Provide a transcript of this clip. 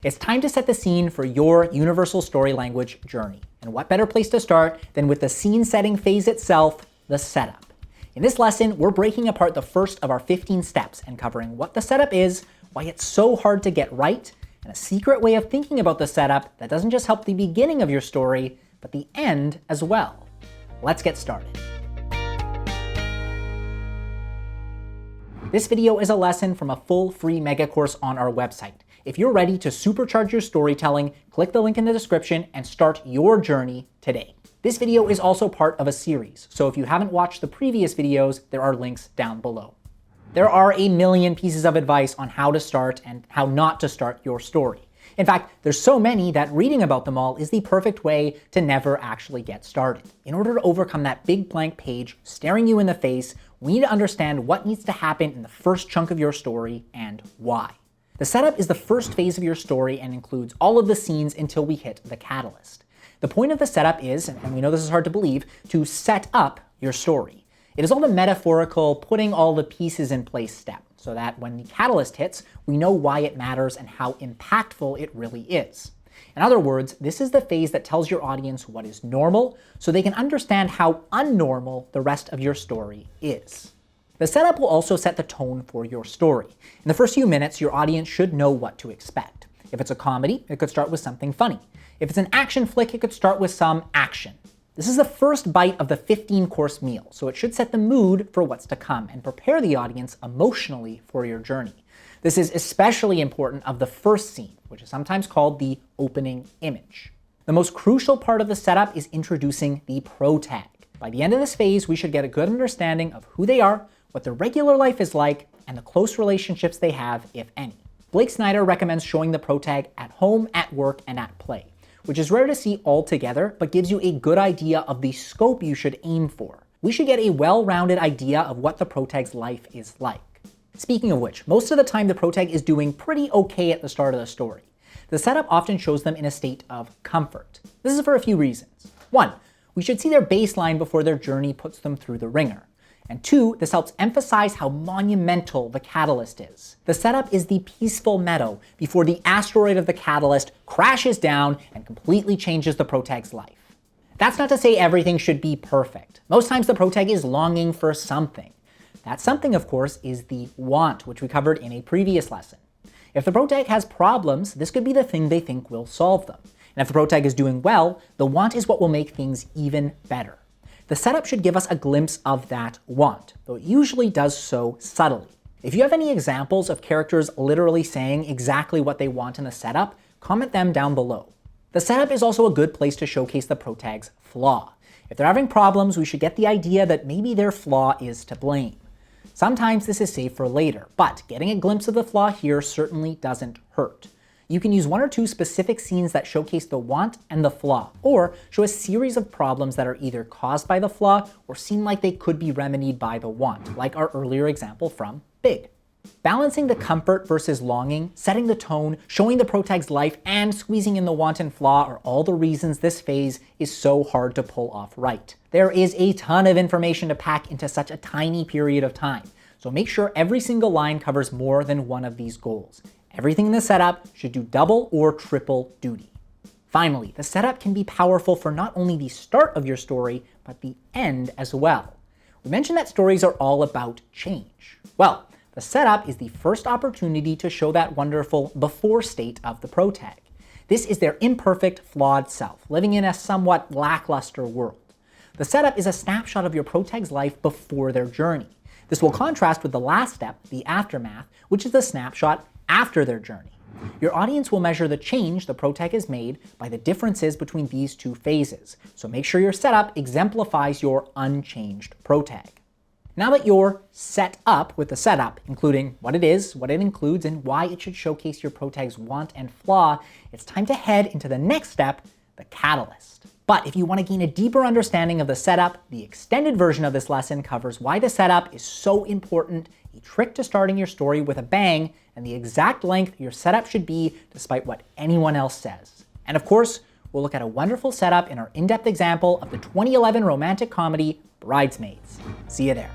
It's time to set the scene for your universal story language journey. And what better place to start than with the scene setting phase itself, the setup. In this lesson, we're breaking apart the first of our 15 steps and covering what the setup is, why it's so hard to get right, and a secret way of thinking about the setup that doesn't just help the beginning of your story, but the end as well. Let's get started. This video is a lesson from a full free mega course on our website. If you're ready to supercharge your storytelling, click the link in the description and start your journey today. This video is also part of a series, so if you haven't watched the previous videos, there are links down below. There are a million pieces of advice on how to start and how not to start your story. In fact, there's so many that reading about them all is the perfect way to never actually get started. In order to overcome that big blank page staring you in the face, we need to understand what needs to happen in the first chunk of your story and why. The setup is the first phase of your story and includes all of the scenes until we hit the catalyst. The point of the setup is, and we know this is hard to believe, to set up your story. It is all the metaphorical putting all the pieces in place step, so that when the catalyst hits, we know why it matters and how impactful it really is. In other words, this is the phase that tells your audience what is normal, so they can understand how unnormal the rest of your story is. The setup will also set the tone for your story. In the first few minutes, your audience should know what to expect. If it's a comedy, it could start with something funny. If it's an action flick, it could start with some action. This is the first bite of the 15-course meal, so it should set the mood for what's to come and prepare the audience emotionally for your journey. This is especially important of the first scene, which is sometimes called the opening image. The most crucial part of the setup is introducing the protag. By the end of this phase, we should get a good understanding of who they are, what their regular life is like, and the close relationships they have, if any. Blake Snyder recommends showing the protag at home, at work, and at play, which is rare to see all together, but gives you a good idea of the scope you should aim for. We should get a well-rounded idea of what the protag's life is like. Speaking of which, most of the time the protag is doing pretty okay at the start of the story. The setup often shows them in a state of comfort. This is for a few reasons. 1, we should see their baseline before their journey puts them through the ringer. And 2, this helps emphasize how monumental the catalyst is. The setup is the peaceful meadow before the asteroid of the catalyst crashes down and completely changes the protag's life. That's not to say everything should be perfect. Most times the protag is longing for something. That something, of course, is the want, which we covered in a previous lesson. If the protag has problems, this could be the thing they think will solve them. And if the protag is doing well, the want is what will make things even better. The setup should give us a glimpse of that want, though it usually does so subtly. If you have any examples of characters literally saying exactly what they want in the setup, comment them down below. The setup is also a good place to showcase the protag's flaw. If they're having problems, we should get the idea that maybe their flaw is to blame. Sometimes this is saved for later, but getting a glimpse of the flaw here certainly doesn't hurt. You can use 1 or 2 specific scenes that showcase the want and the flaw, or show a series of problems that are either caused by the flaw or seem like they could be remedied by the want, like our earlier example from Big. Balancing the comfort versus longing, setting the tone, showing the protag's life, and squeezing in the want and flaw are all the reasons this phase is so hard to pull off right. There is a ton of information to pack into such a tiny period of time, so make sure every single line covers more than one of these goals. Everything in the setup should do double or triple duty. Finally, the setup can be powerful for not only the start of your story, but the end as well. We mentioned that stories are all about change. Well, the setup is the first opportunity to show that wonderful before state of the protag. This is their imperfect, flawed self, living in a somewhat lackluster world. The setup is a snapshot of your protag's life before their journey. This will contrast with the last step, the aftermath, which is the snapshot after their journey. Your audience will measure the change the protag has made by the differences between these two phases, so make sure your setup exemplifies your unchanged protag. Now that you're set up with the setup, including what it is, what it includes, and why it should showcase your protag's want and flaw, it's time to head into the next step, the catalyst. But if you want to gain a deeper understanding of the setup, the extended version of this lesson covers why the setup is so important, a trick to starting your story with a bang, and the exact length your setup should be despite what anyone else says. And of course, we'll look at a wonderful setup in our in-depth example of the 2011 romantic comedy, Bridesmaids. See you there.